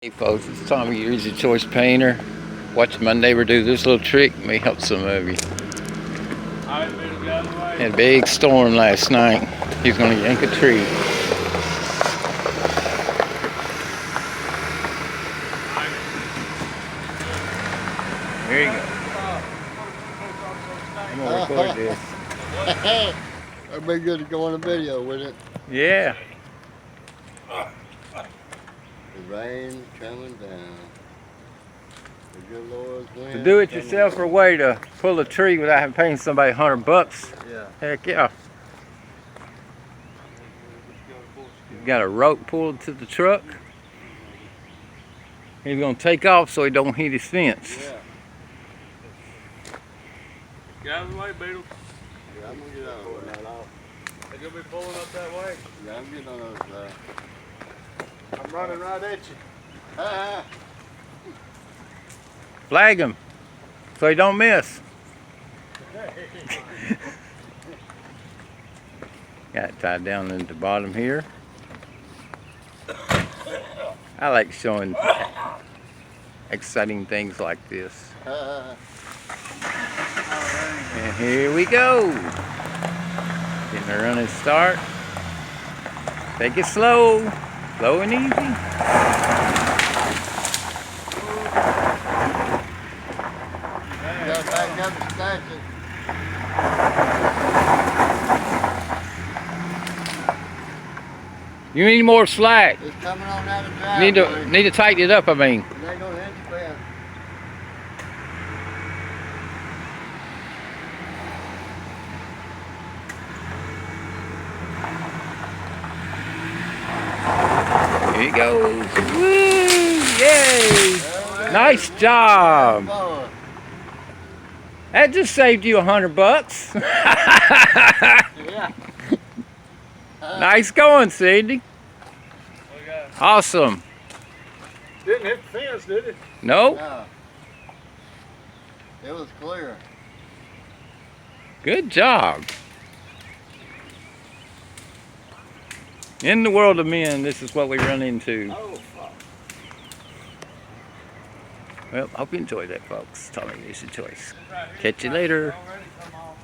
Hey folks, it's Tommy, your Easy Choice Painter. Watching my neighbor do this little trick may help some of you. Had a big storm last night. He's gonna yank a tree. There you go. I'm gonna record this. That'd be good to go on a video with it. Yeah. The rain's coming down. The good Lord's wind. To do it yourself or a way to pull a tree without having paying somebody $100. Yeah. Heck yeah. You've got a rope pulled to the truck. He's gonna take off so he don't hit his fence. Yeah. Get out of the way, Beetle. Yeah, I'm gonna get out of the way. They're gonna be pulling up that way. Yeah, I'm getting on the other side. I'm running right at you. Ah, Flag him so he don't miss. Got it tied down in the bottom here. I like showing exciting things like this. And here we go. Getting a running start. Take it slow. Slow and easy. gotta back up the statue. You need more slack. It's coming on out of the You driveway. need to tighten it up, I mean. It ain't gonna hit the fence. Here he goes. Woo! Yay! Nice job. Forward. That just saved you $100. Yeah. Nice going, Sidney. Awesome. Didn't hit the fence, did it? Nope. No. It was clear. Good job. In the world of men, this is what we run into. Oh, fuck. Well, hope you enjoyed that, folks. Tommy, it's your choice. Catch you later. Already come off.